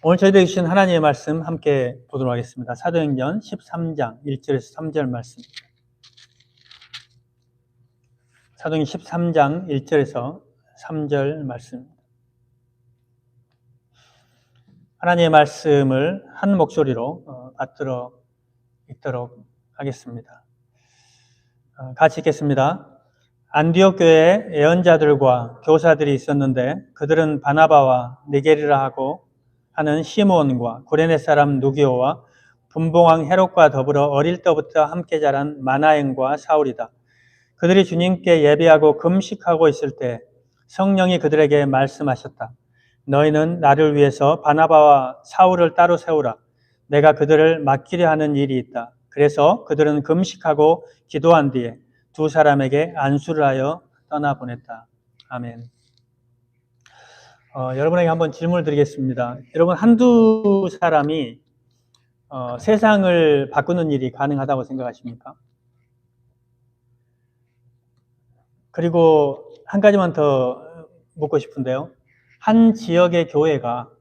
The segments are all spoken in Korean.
오늘 저희들에게 주신 하나님의 말씀 함께 보도록 하겠습니다. 사도행전 13장 1절에서 3절 말씀. 사도행전 13장 1절에서 3절 말씀. 하나님의 말씀을 한 목소리로 받들어 읽도록 하겠습니다. 같이 읽겠습니다. 안디옥 교회에 예언자들과 교사들이 있었는데 그들은 바나바와 니게리라 하고 하는 시므온과 구레네 사람 누기오와 분봉왕 헤롯과 더불어 어릴 때부터 함께 자란 마나행과 사울이다. 그들이 주님께 예배하고 금식하고 있을 때 성령이 그들에게 말씀하셨다. 너희는 나를 위해서 바나바와 사울을 따로 세우라. 내가 그들을 맡기려 하는 일이 있다. 그래서 그들은 금식하고 기도한 뒤에 두 사람에게 안수를 하여 떠나보냈다. 아멘. 여러분에게 한번 질문을 드리겠습니다. 여러분, 한두 사람이 세상을 바꾸는 일이 가능하다고 생각하십니까? 그리고 한 가지만 더 묻고 싶은데요. 한 지역의 교회가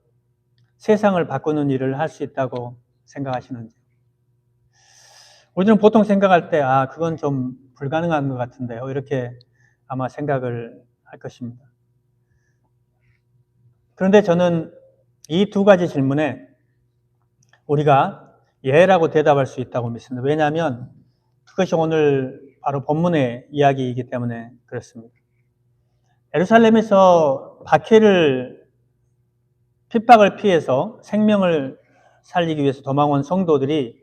세상을 바꾸는 일을 할 수 있다고 생각하시는지. 우리는 보통 생각할 때, 그건 좀 불가능한 것 같은데요. 이렇게 아마 생각을 할 것입니다. 그런데 저는 이 두 가지 질문에 우리가 예라고 대답할 수 있다고 믿습니다. 왜냐하면 그것이 오늘 바로 본문의 이야기이기 때문에 그렇습니다. 예루살렘에서 박해를 핍박을 피해서 생명을 살리기 위해서 도망온 성도들이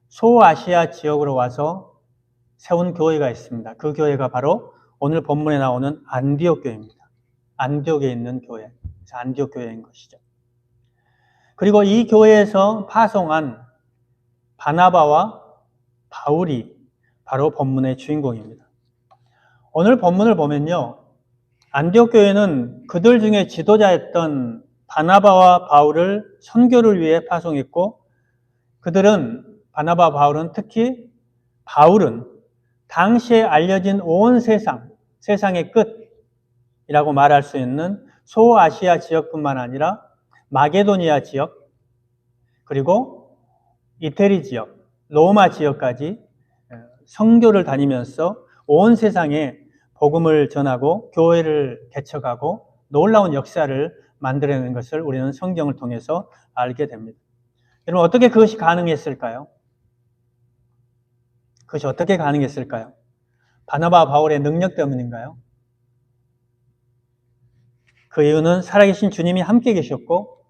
소아시아 지역으로 와서 세운 교회가 있습니다. 그 교회가 바로 오늘 본문에 나오는 안디옥 교회입니다. 안디옥에 있는 교회. 안디옥 교회인 것이죠. 그리고 이 교회에서 파송한 바나바와 바울이 바로 본문의 주인공입니다. 오늘 본문을 보면요, 안디옥 교회는 그들 중에 지도자였던 바나바와 바울을 선교를 위해 파송했고, 그들은 바나바와 바울은 특히 바울은 당시에 알려진 온 세상의 끝이라고 말할 수 있는 소아시아 지역뿐만 아니라 마게도니아 지역, 그리고 이태리 지역, 로마 지역까지 선교를 다니면서 온 세상에 복음을 전하고 교회를 개척하고 놀라운 역사를 만들어낸 것을 우리는 성경을 통해서 알게 됩니다. 여러분, 어떻게 그것이 가능했을까요? 그것이 어떻게 가능했을까요? 바나바와 바울의 능력 때문인가요? 그 이유는 살아계신 주님이 함께 계셨고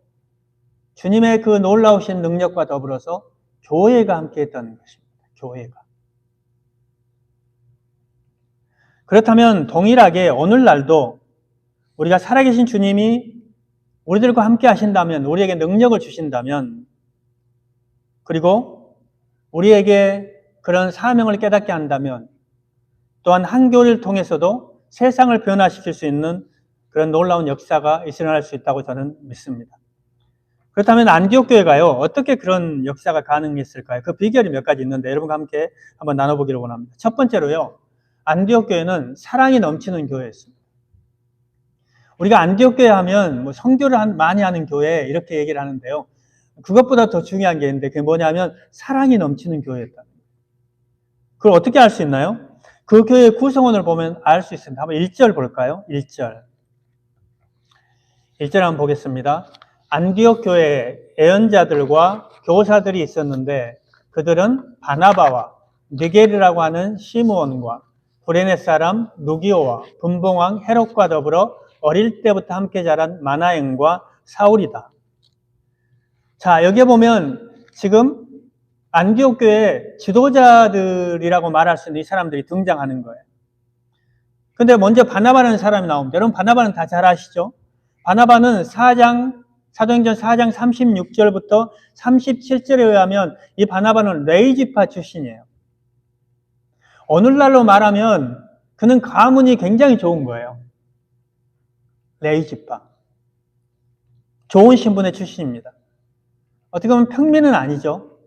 주님의 그 놀라우신 능력과 더불어서 교회가 함께 했다는 것입니다. 교회가. 그렇다면 동일하게 오늘날도 우리가 살아계신 주님이 우리들과 함께 하신다면, 우리에게 능력을 주신다면, 그리고 우리에게 그런 사명을 깨닫게 한다면, 또한 한 교회를 통해서도 세상을 변화시킬 수 있는 그런 놀라운 역사가 일어날 수 있다고 저는 믿습니다. 그렇다면 안디옥 교회가요, 어떻게 그런 역사가 가능했을까요? 그 비결이 몇 가지 있는데 여러분과 함께 한번 나눠보기를 원합니다. 첫 번째로요, 안디옥 교회는 사랑이 넘치는 교회였습니다. 우리가 안디옥 교회 하면 선교를 많이 하는 교회 이렇게 얘기를 하는데요. 그것보다 더 중요한 게 있는데 그게 뭐냐면 사랑이 넘치는 교회였다. 그걸 어떻게 알 수 있나요? 그 교회의 구성원을 보면 알 수 있습니다. 한번 1절 볼까요? 1절 한번 보겠습니다. 안디옥 교회에 예언자들과 교사들이 있었는데 그들은 바나바와 니게리라고 하는 시므온과 구레네 사람 누기오와 분봉왕 헤롯과 더불어 어릴 때부터 함께 자란 마나행과 사울이다. 자, 여기에 보면 지금 안디옥 교회 지도자들이라고 말할 수 있는 이 사람들이 등장하는 거예요. 근데 먼저 바나바라는 사람이 나옵니다. 여러분, 바나바는 다 잘 아시죠? 바나바는 사도행전 4장 36절부터 37절에 의하면 이 바나바는 레위지파 출신이에요. 오늘날로 말하면 그는 가문이 굉장히 좋은 거예요. 레위지파. 좋은 신분의 출신입니다. 어떻게 보면 평민은 아니죠.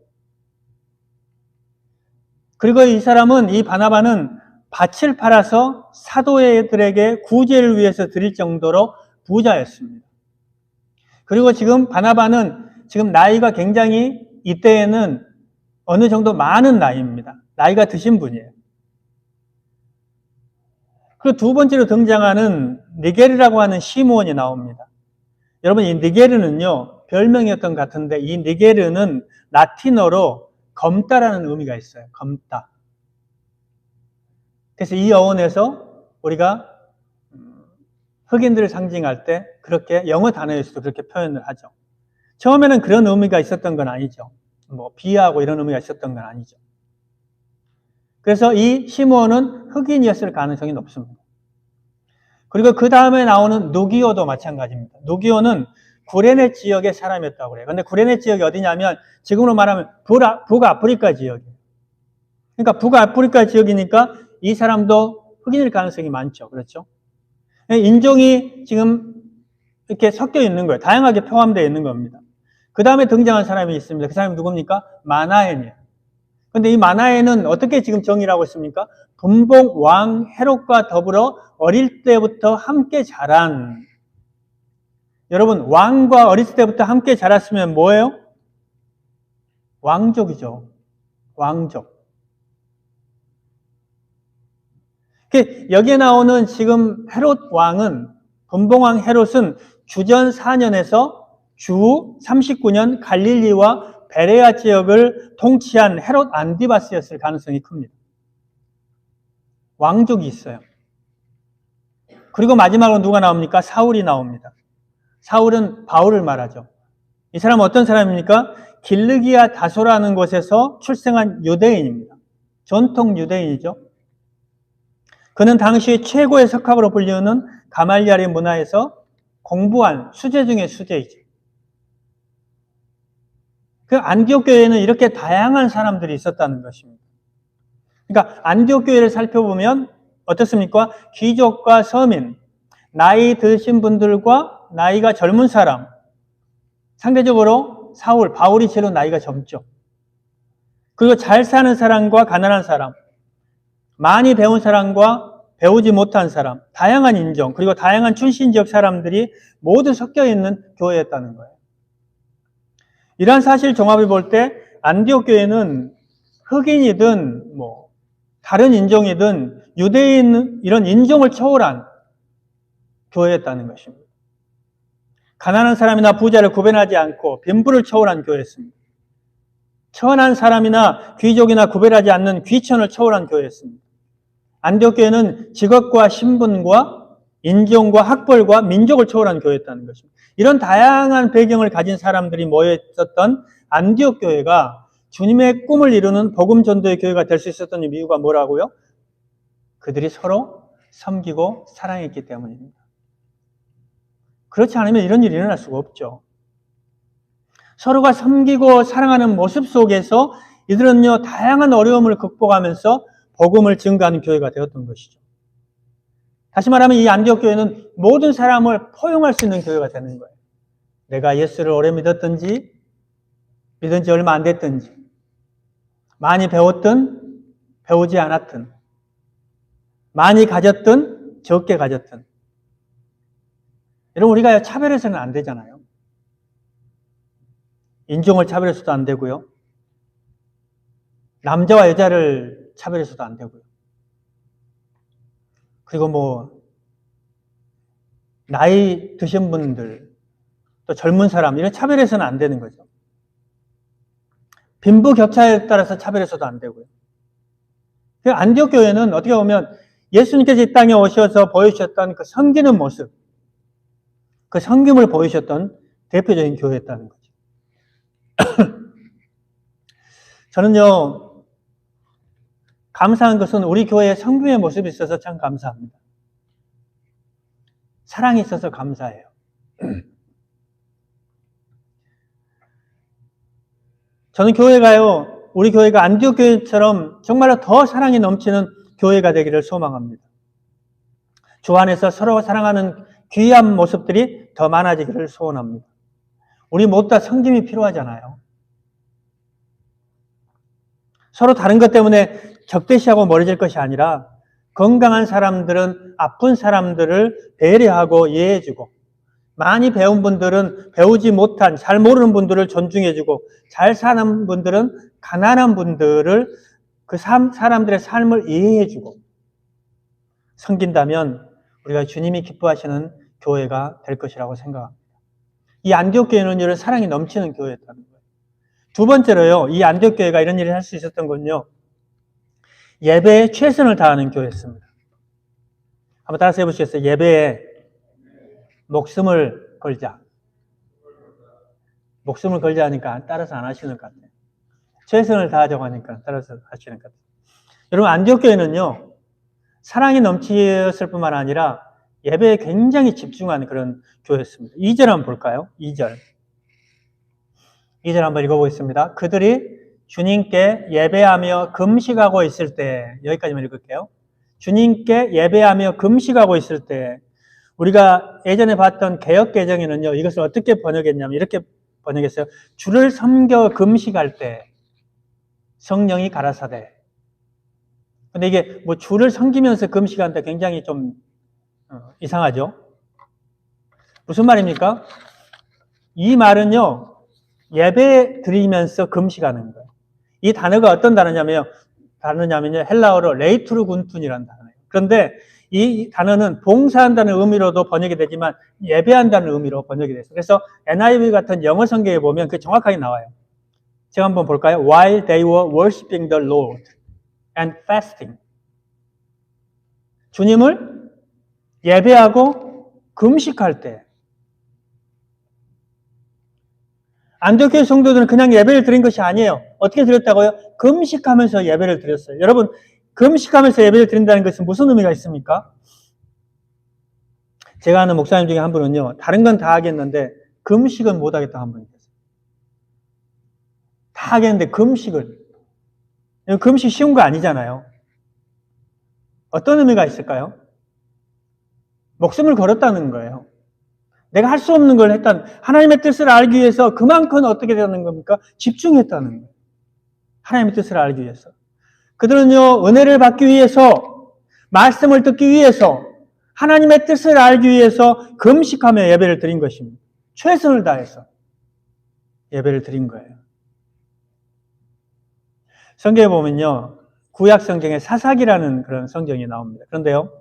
그리고 이 사람은, 이 바나바는 밭을 팔아서 사도들에게 구제를 위해서 드릴 정도로 부자였습니다. 그리고 지금 바나바는 지금 나이가 굉장히 이때에는 어느 정도 많은 나이입니다. 나이가 드신 분이에요. 그리고 두 번째로 등장하는 니게르라고 하는 시므온이 나옵니다. 여러분, 이 니게르는요, 별명이었던 것 같은데, 이 니게르는 라틴어로 검다라는 의미가 있어요. 검다. 그래서 이 어원에서 우리가 흑인들을 상징할 때 그렇게 영어 단어에서도 그렇게 표현을 하죠. 처음에는 그런 의미가 있었던 건 아니죠. 뭐 비하하고 이런 의미가 있었던 건 아니죠. 그래서 이 시므온은 흑인이었을 가능성이 높습니다. 그리고 그 다음에 나오는 누기오도 마찬가지입니다. 누기오는 구레네 지역의 사람이었다고 그래요. 근데 구레네 지역이 어디냐면 지금으로 말하면 북아프리카 지역이에요. 그러니까 북아프리카 지역이니까 이 사람도 흑인일 가능성이 많죠. 그렇죠? 인종이 지금 이렇게 섞여 있는 거예요. 다양하게 포함되어 있는 겁니다. 그 다음에 등장한 사람이 있습니다. 그 사람이 누굽니까? 마나엔이에요. 근데 이 마나엔은 어떻게 지금 정의를 하고 있습니까? 분봉 왕 헤롯과 더불어 어릴 때부터 함께 자란, 여러분, 왕과 어릴 때부터 함께 자랐으면 뭐예요? 왕족이죠. 왕족. 여기에 나오는 지금 헤롯 왕은, 분봉왕 헤롯은 주전 4년에서 주 39년 갈릴리와 베레아 지역을 통치한 헤롯 안디바스였을 가능성이 큽니다. 왕족이 있어요. 그리고 마지막으로 누가 나옵니까? 사울이 나옵니다. 사울은 바울을 말하죠. 이 사람은 어떤 사람입니까? 길르기아 다소라는 곳에서 출생한 유대인입니다. 전통 유대인이죠. 그는 당시 최고의 석학으로 불리우는 가말리알의 문화에서 공부한 수재 중의 수재이죠. 그 안디옥 교회에는 이렇게 다양한 사람들이 있었다는 것입니다. 그러니까 안디옥 교회를 살펴보면 어떻습니까? 귀족과 서민, 나이 드신 분들과 나이가 젊은 사람, 상대적으로 바울이 제일 나이가 젊죠. 그리고 잘 사는 사람과 가난한 사람, 많이 배운 사람과 배우지 못한 사람, 다양한 인종, 그리고 다양한 출신 지역 사람들이 모두 섞여 있는 교회였다는 거예요. 이러한 사실 종합을 볼 때 안디옥 교회는 흑인이든 다른 인종이든 유대인 이런 인종을 초월한 교회였다는 것입니다. 가난한 사람이나 부자를 구별하지 않고 빈부를 초월한 교회였습니다. 천한 사람이나 귀족이나 구별하지 않는 귀천을 초월한 교회였습니다. 안디옥 교회는 직업과 신분과 인종과 학벌과 민족을 초월한 교회였다는 것입니다. 이런 다양한 배경을 가진 사람들이 모여 있었던 안디옥 교회가 주님의 꿈을 이루는 복음 전도의 교회가 될 수 있었던 이유가 뭐라고요? 그들이 서로 섬기고 사랑했기 때문입니다. 그렇지 않으면 이런 일이 일어날 수가 없죠. 서로가 섬기고 사랑하는 모습 속에서 이들은요, 다양한 어려움을 극복하면서 복음을 증거하는 교회가 되었던 것이죠. 다시 말하면 이 안디옥 교회는 모든 사람을 포용할 수 있는 교회가 되는 거예요. 내가 예수를 오래 믿었든지, 믿은 지 얼마 안 됐든지, 많이 배웠든, 배우지 않았든, 많이 가졌든, 적게 가졌든. 여러분, 우리가 차별해서는 안 되잖아요. 인종을 차별해서도 안 되고요. 남자와 여자를 차별해서도 안 되고요. 그리고 나이 드신 분들, 또 젊은 사람, 이런 차별해서는 안 되는 거죠. 빈부격차에 따라서 차별해서도 안 되고요. 안디옥 교회는 어떻게 보면 예수님께서 이 땅에 오셔서 보여주셨던 그 섬기는 모습, 그 섬김을 보여주셨던 대표적인 교회였다는 거죠. 저는요, 감사한 것은 우리 교회에 섬김의 모습이 있어서 참 감사합니다. 사랑이 있어서 감사해요. 저는 우리 교회가 안디옥 교회처럼 정말로 더 사랑이 넘치는 교회가 되기를 소망합니다. 주 안에서 서로 사랑하는 귀한 모습들이 더 많아지기를 소원합니다. 우리 모두 다 섬김이 필요하잖아요. 서로 다른 것 때문에 적대시하고 멀어질 것이 아니라 건강한 사람들은 아픈 사람들을 배려하고 이해해주고 많이 배운 분들은 배우지 못한, 잘 모르는 분들을 존중해주고, 잘 사는 분들은 가난한 분들을, 그 사람들의 삶을 이해해주고, 섬긴다면 우리가 주님이 기뻐하시는 교회가 될 것이라고 생각합니다. 이 안디옥 교회는 이런 사랑이 넘치는 교회였다는 거예요. 두 번째로요, 이 안디옥 교회가 이런 일을 할 수 있었던 건요, 예배에 최선을 다하는 교회였습니다. 한번 따라서 해보시겠어요? 예배에 목숨을 걸자. 목숨을 걸자 하니까 따라서 안 하시는 것 같아요. 최선을 다하자고 하니까 따라서 하시는 것 같아요. 여러분, 안디옥 교회는요, 사랑이 넘치었을 뿐만 아니라 예배에 굉장히 집중하는 그런 교회였습니다. 2절 한번 볼까요? 2절. 2절 한번 읽어보겠습니다. 그들이 주님께 예배하며 금식하고 있을 때, 여기까지만 읽을게요. 주님께 예배하며 금식하고 있을 때, 우리가 예전에 봤던 개역개정에는요, 이것을 어떻게 번역했냐면, 이렇게 번역했어요. 주를 섬겨 금식할 때, 성령이 가라사대. 근데 이게 뭐 주를 섬기면서 금식한다 굉장히 좀 이상하죠? 무슨 말입니까? 이 말은요, 예배 드리면서 금식하는 거예요. 이 단어가 어떤 단어냐면요, 헬라어로 레이투르 군툰이라는 단어예요. 그런데 이 단어는 봉사한다는 의미로도 번역이 되지만 예배한다는 의미로 번역이 됐어요. 그래서 NIV 같은 영어 성경에 보면 그게 정확하게 나와요. 제가 한번 볼까요? While they were worshiping the Lord and fasting. 주님을 예배하고 금식할 때. 안디옥 교회 성도들은 그냥 예배를 드린 것이 아니에요. 어떻게 드렸다고요? 금식하면서 예배를 드렸어요. 여러분, 금식하면서 예배를 드린다는 것은 무슨 의미가 있습니까? 제가 아는 목사님 중에 한 분은요, 다른 건 다 하겠는데 금식은 못 하겠다 한 분이 계세요. 다 하겠는데 금식을. 금식 쉬운 거 아니잖아요. 어떤 의미가 있을까요? 목숨을 걸었다는 거예요. 내가 할 수 없는 걸 했다는, 하나님의 뜻을 알기 위해서 그만큼 어떻게 되는 겁니까? 집중했다는 거예요. 하나님의 뜻을 알기 위해서. 그들은요, 은혜를 받기 위해서, 말씀을 듣기 위해서, 하나님의 뜻을 알기 위해서 금식하며 예배를 드린 것입니다. 최선을 다해서 예배를 드린 거예요. 성경에 보면요, 구약 성경에 사사기라는 그런 성경이 나옵니다. 그런데요,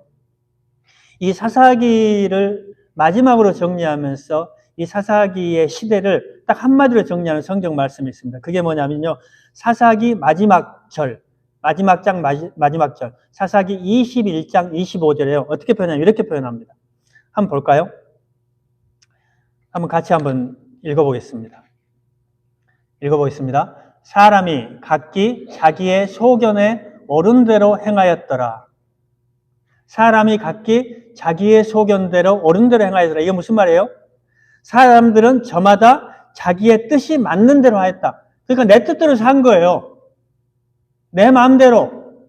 이 사사기를 마지막으로 정리하면서 이 사사기의 시대를 딱 한마디로 정리하는 성경 말씀이 있습니다. 그게 뭐냐면요, 사사기 마지막 절, 마지막 장 마지막 절, 사사기 21장 25절에요. 어떻게 표현하냐면 이렇게 표현합니다. 한번 볼까요? 한번 같이 한번 읽어보겠습니다. 사람이 각기 자기의 소견에 옳은 대로 행하였더라. 사람이 각기 자기의 소견대로 옳은 대로 행하였더라. 이게 무슨 말이에요? 사람들은 저마다 자기의 뜻이 맞는 대로 하였다. 그러니까 내 뜻대로 산 거예요. 내 마음대로.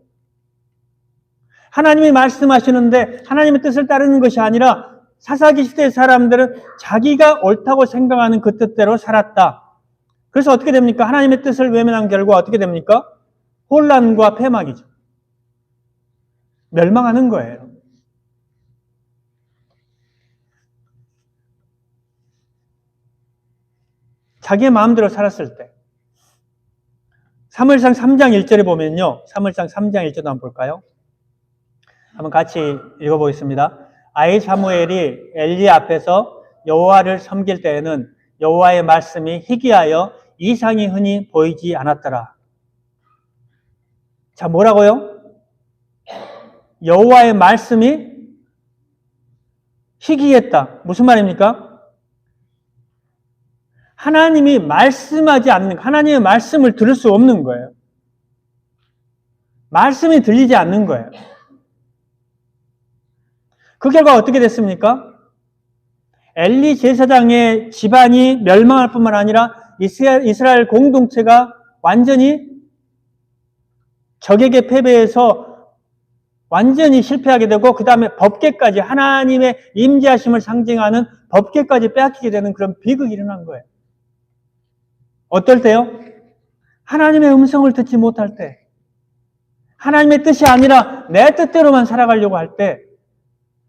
하나님이 말씀하시는데 하나님의 뜻을 따르는 것이 아니라 사사기 시대의 사람들은 자기가 옳다고 생각하는 그 뜻대로 살았다. 그래서 어떻게 됩니까? 하나님의 뜻을 외면한 결과 어떻게 됩니까? 혼란과 패막이죠. 멸망하는 거예요. 자기의 마음대로 살았을 때. 사무엘상 3장 1절에 보면요. 사무엘상 3장 1절도 한번 볼까요? 한번 같이 읽어보겠습니다. 아이 사무엘이 엘리 앞에서 여호와를 섬길 때에는 여호와의 말씀이 희귀하여 이상이 흔히 보이지 않았더라. 자, 뭐라고요? 여호와의 말씀이 희귀했다. 무슨 말입니까? 하나님이 말씀하지 않는, 하나님의 말씀을 들을 수 없는 거예요. 말씀이 들리지 않는 거예요. 그 결과 어떻게 됐습니까? 엘리 제사장의 집안이 멸망할 뿐만 아니라 이스라엘 공동체가 완전히 적에게 패배해서 완전히 실패하게 되고 그 다음에 법궤까지, 하나님의 임재하심을 상징하는 법궤까지 빼앗기게 되는 그런 비극이 일어난 거예요. 어떨 때요? 하나님의 음성을 듣지 못할 때, 하나님의 뜻이 아니라 내 뜻대로만 살아가려고 할 때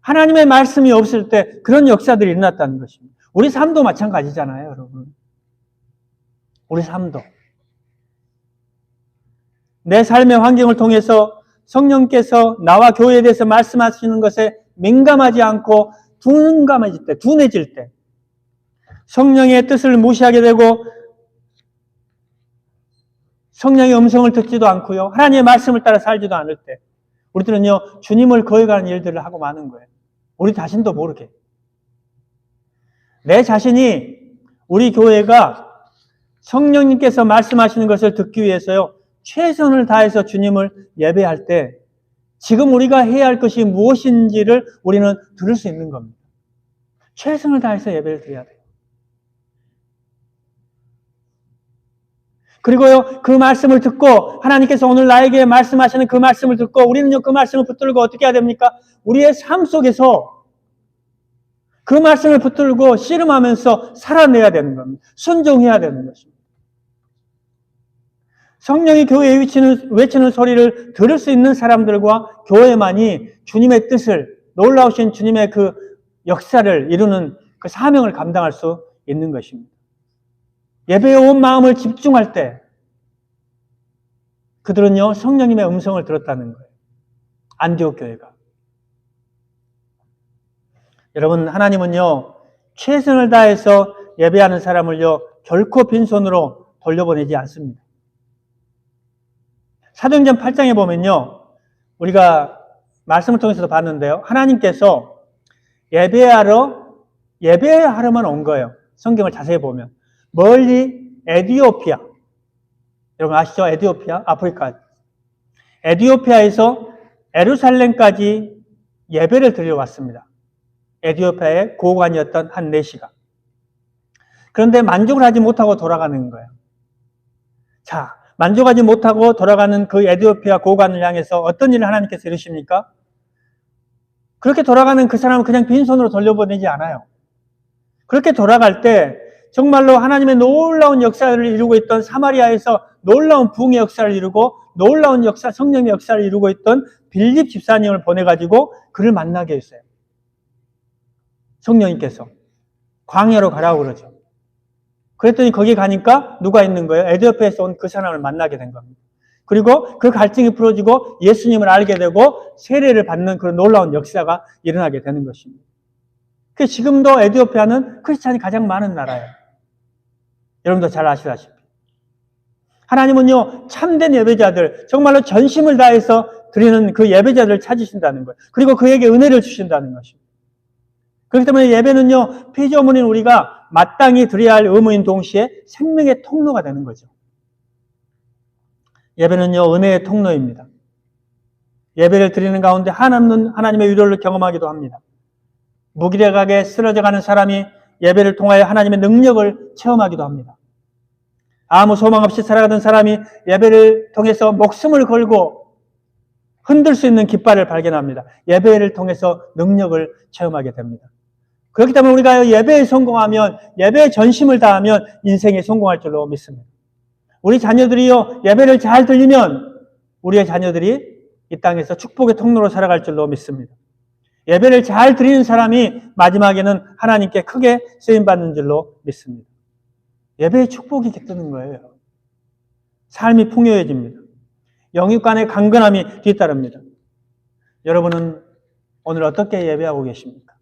하나님의 말씀이 없을 때 그런 역사들이 일어났다는 것입니다. 우리 삶도 마찬가지잖아요, 여러분. 우리 삶도. 내 삶의 환경을 통해서 성령께서 나와 교회에 대해서 말씀하시는 것에 민감하지 않고 둔감해질 때, 둔해질 때, 성령의 뜻을 무시하게 되고 성령의 음성을 듣지도 않고요, 하나님의 말씀을 따라 살지도 않을 때 우리들은요, 주님을 거역하는 일들을 하고 마는 거예요. 우리 자신도 모르게. 내 자신이 우리 교회가 성령님께서 말씀하시는 것을 듣기 위해서요, 최선을 다해서 주님을 예배할 때 지금 우리가 해야 할 것이 무엇인지를 우리는 들을 수 있는 겁니다. 최선을 다해서 예배를 드려야 돼요. 그리고요, 그 말씀을 듣고 하나님께서 오늘 나에게 말씀하시는 그 말씀을 듣고 우리는요, 그 말씀을 붙들고 어떻게 해야 됩니까? 우리의 삶 속에서 그 말씀을 붙들고 씨름하면서 살아내야 되는 겁니다. 순종해야 되는 것입니다. 성령이 교회에 외치는 소리를 들을 수 있는 사람들과 교회만이 주님의 뜻을, 놀라우신 주님의 그 역사를 이루는 그 사명을 감당할 수 있는 것입니다. 예배에 온 마음을 집중할 때 그들은요, 성령님의 음성을 들었다는 거예요. 안디옥 교회가. 여러분, 하나님은요, 최선을 다해서 예배하는 사람을요, 결코 빈손으로 돌려보내지 않습니다. 사도행전 8장에 보면요, 우리가 말씀을 통해서도 봤는데요, 하나님께서 예배하러만 온 거예요. 성경을 자세히 보면. 멀리 에티오피아, 여러분 아시죠? 에티오피아, 아프리카. 에티오피아에서 예루살렘까지 예배를 드리러 왔습니다. 에티오피아의 고관이었던 한 내시가. 그런데 만족을 하지 못하고 돌아가는 거예요. 자, 만족하지 못하고 돌아가는 그 에티오피아 고관을 향해서 어떤 일을 하나님께서 이루십니까? 그렇게 돌아가는 그 사람은 그냥 빈손으로 돌려보내지 않아요. 그렇게 돌아갈 때 정말로 하나님의 놀라운 역사를 이루고 있던 사마리아에서 놀라운 부흥의 역사를 이루고 놀라운 역사, 성령의 역사를 이루고 있던 빌립 집사님을 보내가지고 그를 만나게 했어요. 성령님께서 광야로 가라고 그러죠. 그랬더니 거기 가니까 누가 있는 거예요? 에티오피아에서 온 그 사람을 만나게 된 겁니다. 그리고 그 갈증이 풀어지고 예수님을 알게 되고 세례를 받는 그런 놀라운 역사가 일어나게 되는 것입니다. 지금도 에티오피아는 크리스찬이 가장 많은 나라예요. 여러분도 잘 아시다시피. 하나님은요, 참된 예배자들, 정말로 전심을 다해서 드리는 그 예배자들을 찾으신다는 거예요. 그리고 그에게 은혜를 주신다는 것입니다. 그렇기 때문에 예배는요, 피조물인 우리가 마땅히 드려야 할 의무인 동시에 생명의 통로가 되는 거죠. 예배는요, 은혜의 통로입니다. 예배를 드리는 가운데 하나님의 위로를 경험하기도 합니다. 무기력하게 쓰러져가는 사람이 예배를 통하여 하나님의 능력을 체험하기도 합니다. 아무 소망 없이 살아가던 사람이 예배를 통해서 목숨을 걸고 흔들 수 있는 깃발을 발견합니다. 예배를 통해서 능력을 체험하게 됩니다. 그렇기 때문에 우리가 예배에 성공하면, 예배에 전심을 다하면 인생에 성공할 줄로 믿습니다. 우리 자녀들이요, 예배를 잘 들리면 우리의 자녀들이 이 땅에서 축복의 통로로 살아갈 줄로 믿습니다. 예배를 잘 드리는 사람이 마지막에는 하나님께 크게 쓰임받는 줄로 믿습니다. 예배의 축복이 깃드는 거예요. 삶이 풍요해집니다. 영육간의 강건함이 뒤따릅니다. 여러분은 오늘 어떻게 예배하고 계십니까?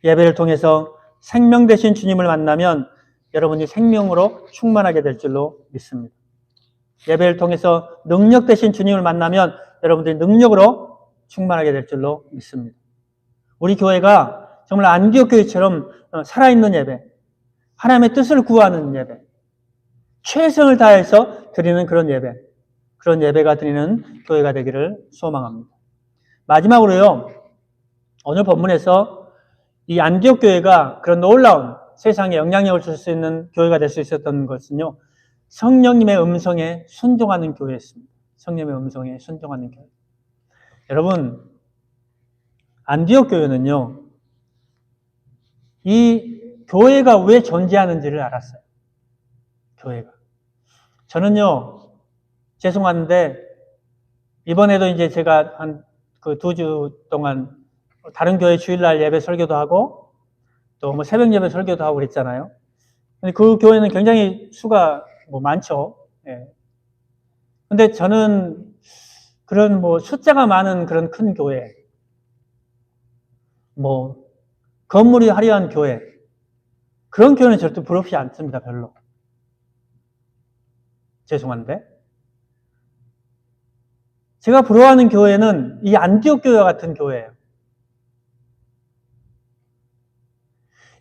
예배를 통해서 생명 되신 주님을 만나면 여러분이 생명으로 충만하게 될 줄로 믿습니다. 예배를 통해서 능력 되신 주님을 만나면 여러분들이 능력으로 충만하게 될 줄로 믿습니다. 우리 교회가 정말 안디옥 교회처럼 살아있는 예배, 하나님의 뜻을 구하는 예배, 최선을 다해서 드리는 그런 예배, 그런 예배가 드리는 교회가 되기를 소망합니다. 마지막으로요, 오늘 본문에서 이 안디옥 교회가 그런 놀라운 세상에 영향력을 줄 수 있는 교회가 될 수 있었던 것은요, 성령님의 음성에 순종하는 교회였습니다. 성령님의 음성에 순종하는 교회. 여러분, 안디옥 교회는요, 이 교회가 왜 존재하는지를 알았어요. 교회가. 저는요, 죄송한데, 이번에도 이제 제가 그 2주 동안 다른 교회 주일날 예배 설교도 하고 또 뭐 새벽 예배 설교도 하고 그랬잖아요. 근데 그 교회는 굉장히 수가 뭐 많죠. 예. 근데 저는 그런 뭐 숫자가 많은 그런 큰 교회, 뭐 건물이 화려한 교회, 그런 교회는 절대 부럽지 않습니다. 별로. 죄송한데. 제가 부러워하는 교회는 이 안디옥 교회와 같은 교회예요.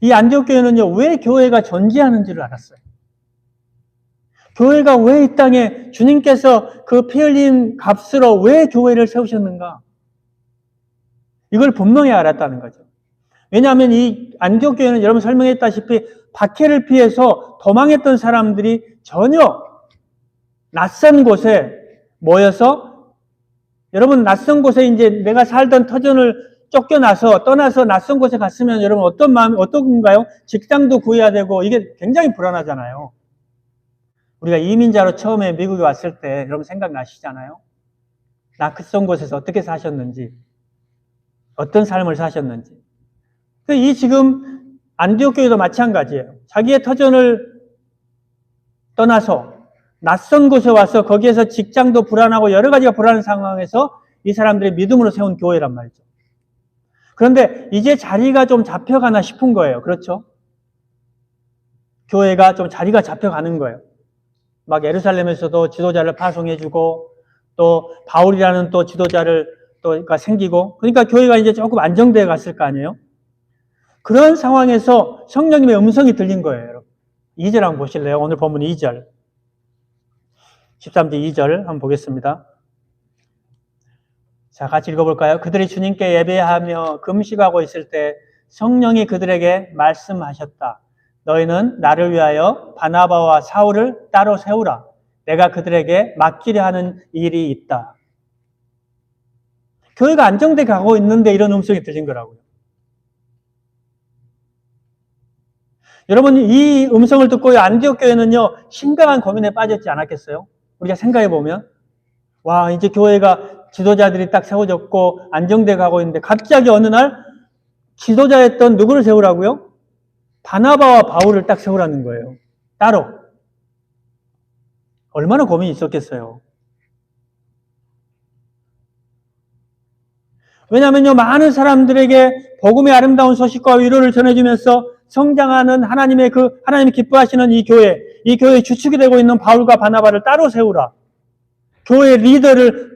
이 안디옥 교회는요, 왜 교회가 존재하는지를 알았어요. 교회가 왜 이 땅에 주님께서 그 피 흘린 값으로 왜 교회를 세우셨는가? 이걸 분명히 알았다는 거죠. 왜냐하면 이 안디옥 교회는 여러분 설명했다시피 박해를 피해서 도망했던 사람들이 전혀 낯선 곳에 모여서, 여러분 낯선 곳에 이제 내가 살던 터전을 쫓겨나서 떠나서 낯선 곳에 갔으면 여러분 어떤 마음, 어떤가요? 직장도 구해야 되고 이게 굉장히 불안하잖아요. 우리가 이민자로 처음에 미국에 왔을 때 여러분 생각나시잖아요. 낯선 곳에서 어떻게 사셨는지, 어떤 삶을 사셨는지. 이 지금 안디옥 교회도 마찬가지예요. 자기의 터전을 떠나서 낯선 곳에 와서 거기에서 직장도 불안하고 여러 가지가 불안한 상황에서 이 사람들이 믿음으로 세운 교회란 말이죠. 그런데 이제 자리가 좀 잡혀가나 싶은 거예요. 그렇죠? 교회가 좀 자리가 잡혀가는 거예요. 막 예루살렘에서도 지도자를 파송해주고 또 바울이라는 또 지도자를 또가 생기고, 그러니까 교회가 이제 조금 안정되어 갔을 거 아니에요? 그런 상황에서 성령님의 음성이 들린 거예요, 여러분. 2절 한번 보실래요? 오늘 본문 2절. 13절 2절 한번 보겠습니다. 자, 같이 읽어볼까요? 그들이 주님께 예배하며 금식하고 있을 때 성령이 그들에게 말씀하셨다. 너희는 나를 위하여 바나바와 사울을 따로 세우라. 내가 그들에게 맡기려 하는 일이 있다. 교회가 안정돼 가고 있는데 이런 음성이 들린 거라고요. 여러분, 이 음성을 듣고 안디옥 교회는요, 심각한 고민에 빠졌지 않았겠어요? 우리가 생각해 보면, 와, 이제 교회가 지도자들이 딱 세워졌고 안정돼 가고 있는데 갑자기 어느 날 지도자였던 누구를 세우라고요? 바나바와 바울을 딱 세우라는 거예요. 따로. 얼마나 고민이 있었겠어요. 왜냐하면요, 많은 사람들에게 복음의 아름다운 소식과 위로를 전해주면서 성장하는 하나님이 기뻐하시는 이 교회의 주축이 되고 있는 바울과 바나바를 따로 세우라. 교회 리더를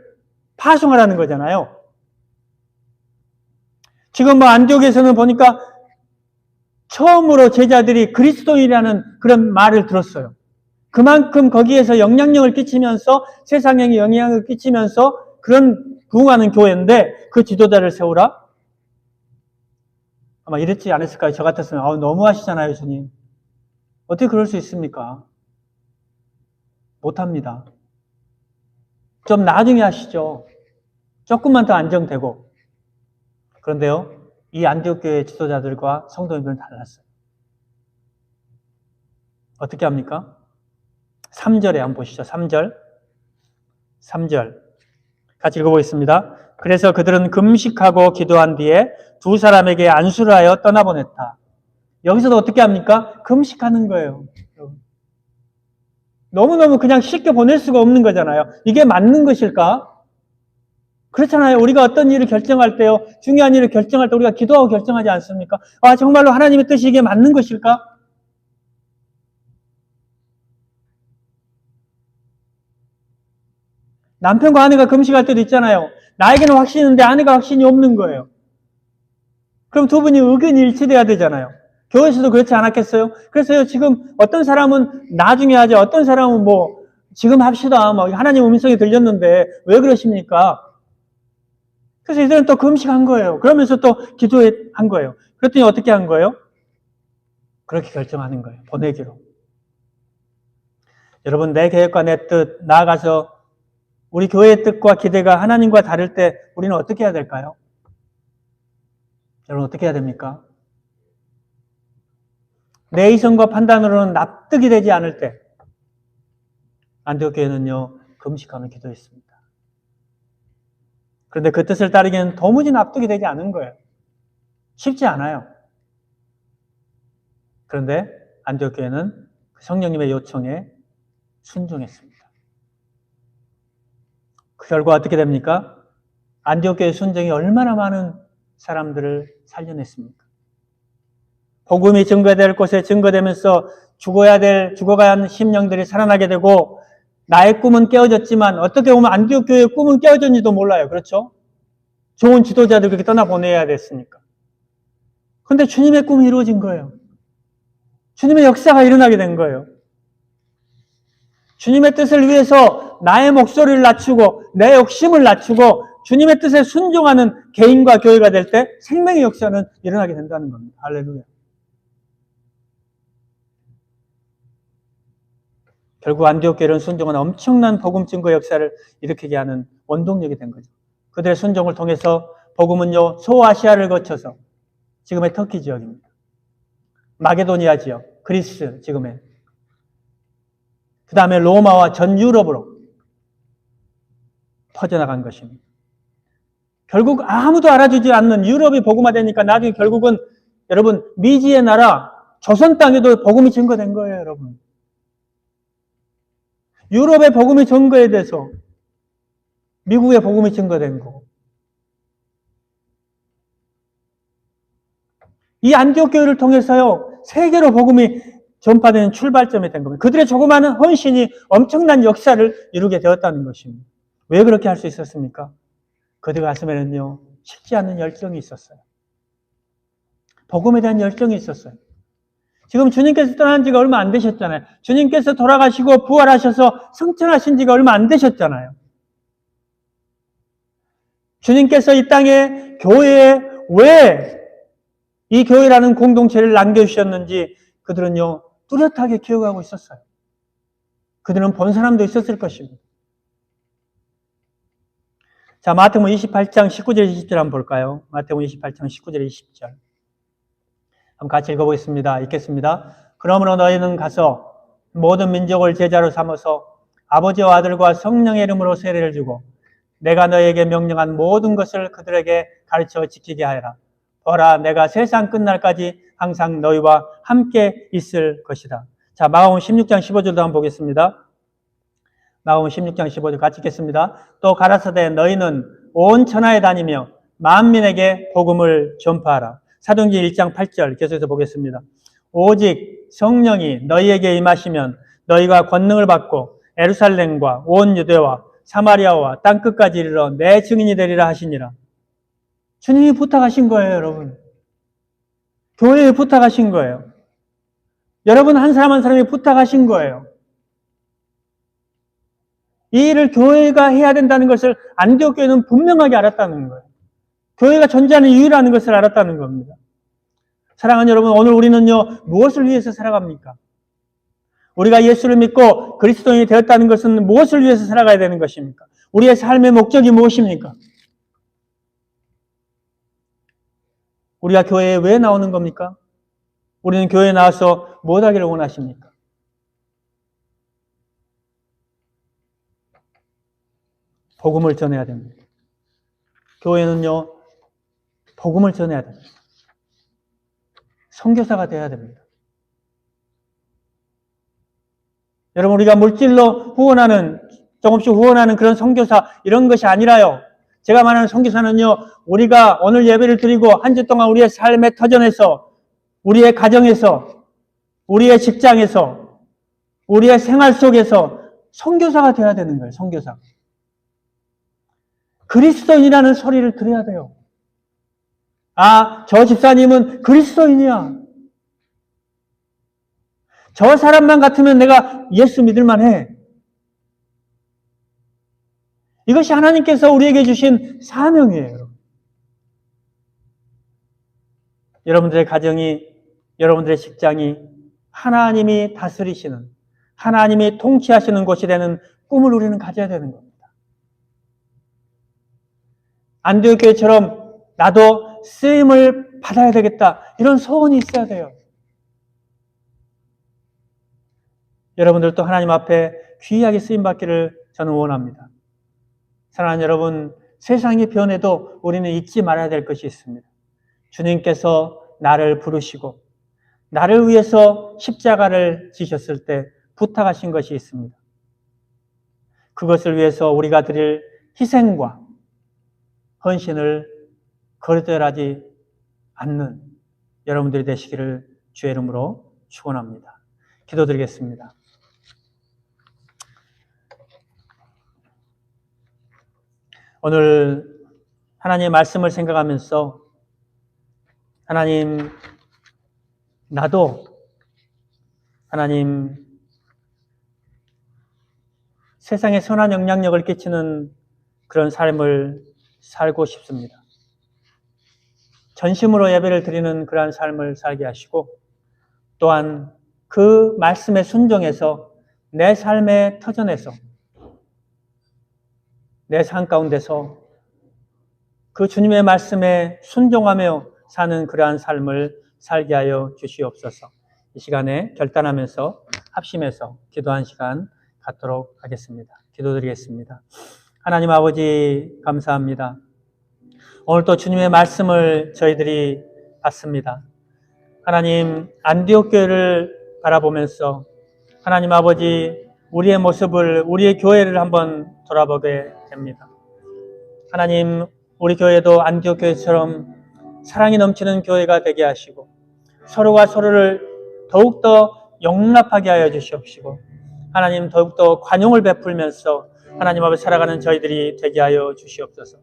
파송하라는 거잖아요. 지금 뭐 안디옥에서는 보니까 처음으로 제자들이 그리스도인이라는 그런 말을 들었어요. 그만큼 거기에서 영향력을 끼치면서 세상에 영향을 끼치면서 그런 부흥하는 교회인데 그 지도자를 세우라? 아마 이랬지 않았을까요? 저 같았으면 너무 하시잖아요, 주님. 어떻게 그럴 수 있습니까? 못합니다. 좀 나중에 하시죠. 조금만 더 안정되고. 그런데요, 이 안디옥 교회 지도자들과 성도님들은 달랐어요. 어떻게 합니까? 3절에 한번 보시죠. 3절. 같이 읽어보겠습니다. 그래서 그들은 금식하고 기도한 뒤에 두 사람에게 안수를 하여 떠나보냈다. 여기서도 어떻게 합니까? 금식하는 거예요. 너무너무 그냥 쉽게 보낼 수가 없는 거잖아요. 이게 맞는 것일까? 그렇잖아요. 우리가 어떤 일을 결정할 때요, 중요한 일을 결정할 때 우리가 기도하고 결정하지 않습니까? 정말로 하나님의 뜻이 이게 맞는 것일까? 남편과 아내가 금식할 때도 있잖아요. 나에게는 확신이 있는데 아내가 확신이 없는 거예요. 그럼 두 분이 의견이 일치돼야 되잖아요. 교회에서도 그렇지 않았겠어요? 그래서요, 지금 어떤 사람은 나중에 하죠. 어떤 사람은 뭐 지금 합시다. 뭐 하나님 음성이 들렸는데 왜 그러십니까? 그래서 이들은 또 금식한 거예요. 그러면서 또 기도한 거예요. 그랬더니 어떻게 한 거예요? 그렇게 결정하는 거예요. 보내기로. 여러분, 내 계획과 내 뜻, 나아가서 우리 교회의 뜻과 기대가 하나님과 다를 때 우리는 어떻게 해야 될까요? 여러분, 어떻게 해야 됩니까? 내 이성과 판단으로는 납득이 되지 않을 때 안디옥 교회는요, 금식하며 기도했습니다. 그런데 그 뜻을 따르기는 도무지 납득이 되지 않은 거예요. 쉽지 않아요. 그런데 안디옥 교회는 성령님의 요청에 순종했습니다. 그 결과 어떻게 됩니까? 안디옥 교회의 순종이 얼마나 많은 사람들을 살려냈습니까? 복음이 증거될 곳에 증거되면서 죽어가야 하는 심령들이 살아나게 되고, 나의 꿈은 깨어졌지만 어떻게 보면 안디옥 교회의 꿈은 깨어졌는지도 몰라요. 그렇죠? 좋은 지도자들 그렇게 떠나보내야 됐으니까. 그런데 주님의 꿈이 이루어진 거예요. 주님의 역사가 일어나게 된 거예요. 주님의 뜻을 위해서 나의 목소리를 낮추고 내 욕심을 낮추고 주님의 뜻에 순종하는 개인과 교회가 될 때 생명의 역사는 일어나게 된다는 겁니다. 할렐루야. 결국 안디옥 교회는 순종은 엄청난 복음 증거 역사를 일으키게 하는 원동력이 된 거죠. 그들의 순종을 통해서 복음은요, 소아시아를 거쳐서 지금의 터키 지역입니다. 마게도니아 지역, 그리스 지금의, 그 다음에 로마와 전 유럽으로 퍼져나간 것입니다. 결국 아무도 알아주지 않는 유럽이 복음화되니까 나중에 결국은 여러분 미지의 나라 조선 땅에도 복음이 증거된 거예요, 여러분. 유럽의 복음이 증거에 대해서 미국의 복음이 증거된 거고, 이 안디옥 교회를 통해서요 세계로 복음이 전파되는 출발점이 된 겁니다. 그들의 조그마한 헌신이 엄청난 역사를 이루게 되었다는 것입니다. 왜 그렇게 할 수 있었습니까? 그들 가슴에는요 식지 않는 열정이 있었어요. 복음에 대한 열정이 있었어요. 지금 주님께서 떠난 지가 얼마 안 되셨잖아요. 주님께서 돌아가시고 부활하셔서 승천하신 지가 얼마 안 되셨잖아요. 주님께서 이 땅에 교회에 왜 이 교회라는 공동체를 남겨주셨는지 그들은요 뚜렷하게 기억하고 있었어요. 그들은 본 사람도 있었을 것입니다. 자, 마태복음 28장 19절 20절 한번 볼까요? 마태복음 28장 19절 20절 한번 같이 읽어보겠습니다. 읽겠습니다. 그러므로 너희는 가서 모든 민족을 제자로 삼아서 아버지와 아들과 성령의 이름으로 세례를 주고 내가 너희에게 명령한 모든 것을 그들에게 가르쳐 지키게 하여라. 보라, 내가 세상 끝날까지 항상 너희와 함께 있을 것이다. 자, 마가복음 16장 15절도 한번 보겠습니다. 마가복음 16장 15절 같이 읽겠습니다. 또 가라사대 너희는 온 천하에 다니며 만민에게 복음을 전파하라. 사도행전 1장 8절 계속해서 보겠습니다. 오직 성령이 너희에게 임하시면 너희가 권능을 받고 예루살렘과 온 유대와 사마리아와 땅끝까지 이르러 내 증인이 되리라 하시니라. 주님이 부탁하신 거예요, 여러분. 교회에 부탁하신 거예요. 여러분 한 사람 한 사람이 부탁하신 거예요. 이 일을 교회가 해야 된다는 것을 안디옥 교회는 분명하게 알았다는 거예요. 교회가 존재하는 이유라는 것을 알았다는 겁니다. 사랑하는 여러분, 오늘 우리는요 무엇을 위해서 살아갑니까? 우리가 예수를 믿고 그리스도인이 되었다는 것은 무엇을 위해서 살아가야 되는 것입니까? 우리의 삶의 목적이 무엇입니까? 우리가 교회에 왜 나오는 겁니까? 우리는 교회에 나와서 무엇 하기를 원하십니까? 복음을 전해야 됩니다. 교회는요 복음을 전해야 됩니다. 선교사가 되어야 됩니다. 여러분, 우리가 물질로 후원하는, 조금씩 후원하는 그런 선교사 이런 것이 아니라요. 제가 말하는 선교사는요, 우리가 오늘 예배를 드리고 한 주 동안 우리의 삶의 터전에서, 우리의 가정에서, 우리의 직장에서, 우리의 생활 속에서 선교사가 되어야 되는 거예요. 선교사. 그리스도인이라는 소리를 들어야 돼요. 아, 저 집사님은 그리스도인이야. 저 사람만 같으면 내가 예수 믿을만 해. 이것이 하나님께서 우리에게 주신 사명이에요. 여러분들의 가정이, 여러분들의 직장이 하나님이 다스리시는, 하나님이 통치하시는 곳이 되는 꿈을 우리는 가져야 되는 겁니다. 안디옥 교회처럼 나도 쓰임을 받아야 되겠다, 이런 소원이 있어야 돼요. 여러분들도 하나님 앞에 귀하게 쓰임받기를 저는 원합니다. 사랑하는 여러분, 세상이 변해도 우리는 잊지 말아야 될 것이 있습니다. 주님께서 나를 부르시고 나를 위해서 십자가를 지셨을 때 부탁하신 것이 있습니다. 그것을 위해서 우리가 드릴 희생과 헌신을 거절하지 않는 여러분들이 되시기를 주의 이름으로 축원합니다. 기도드리겠습니다. 오늘 하나님의 말씀을 생각하면서 하나님, 나도 하나님 세상에 선한 영향력을 끼치는 그런 삶을 살고 싶습니다. 전심으로 예배를 드리는 그러한 삶을 살게 하시고 또한 그 말씀에 순종해서 내 삶의 터전에서 내 삶 가운데서 그 주님의 말씀에 순종하며 사는 그러한 삶을 살게 하여 주시옵소서. 이 시간에 결단하면서 합심해서 기도한 시간 갖도록 하겠습니다. 기도드리겠습니다. 하나님 아버지 감사합니다. 오늘 또 주님의 말씀을 저희들이 받습니다. 하나님 안디옥 교회를 바라보면서 하나님 아버지 우리의 모습을 우리의 교회를 한번 돌아보게 됩니다. 하나님 우리 교회도 안디옥 교회처럼 사랑이 넘치는 교회가 되게 하시고 서로가 서로를 더욱더 용납하게 하여 주시옵시고 하나님 더욱더 관용을 베풀면서 하나님 아버지 살아가는 저희들이 되게 하여 주시옵소서.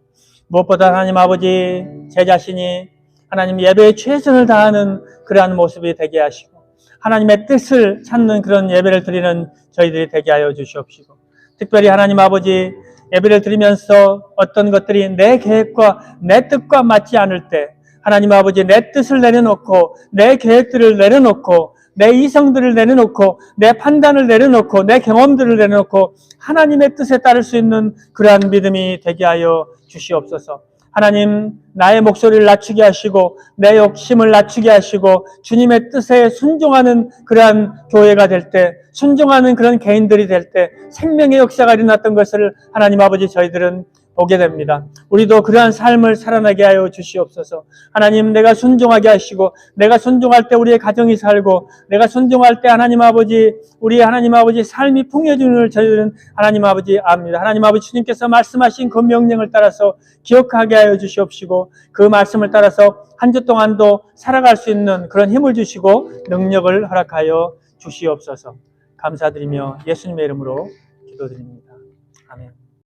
무엇보다 하나님 아버지 제 자신이 하나님 예배에 최선을 다하는 그러한 모습이 되게 하시고 하나님의 뜻을 찾는 그런 예배를 드리는 저희들이 되게 하여 주시옵시고 특별히 하나님 아버지 예배를 드리면서 어떤 것들이 내 계획과 내 뜻과 맞지 않을 때 하나님 아버지 내 뜻을 내려놓고 내 계획들을 내려놓고 내 이성들을 내려놓고 내 판단을 내려놓고 내 경험들을 내려놓고 하나님의 뜻에 따를 수 있는 그러한 믿음이 되게 하여 주시옵소서. 하나님 나의 목소리를 낮추게 하시고 내 욕심을 낮추게 하시고 주님의 뜻에 순종하는 그러한 교회가 될 때 순종하는 그런 개인들이 될 때 생명의 역사가 일어났던 것을 하나님 아버지 저희들은 보게 됩니다. 우리도 그러한 삶을 살아나게 하여 주시옵소서. 하나님 내가 순종하게 하시고 내가 순종할 때 우리의 가정이 살고 내가 순종할 때 하나님 아버지 우리 하나님 아버지 삶이 풍요해지는 저희들은 하나님 아버지 압니다. 하나님 아버지 주님께서 말씀하신 그 명령을 따라서 기억하게 하여 주시옵시고 그 말씀을 따라서 한 주 동안도 살아갈 수 있는 그런 힘을 주시고 능력을 허락하여 주시옵소서. 감사드리며 예수님의 이름으로 기도드립니다. 아멘.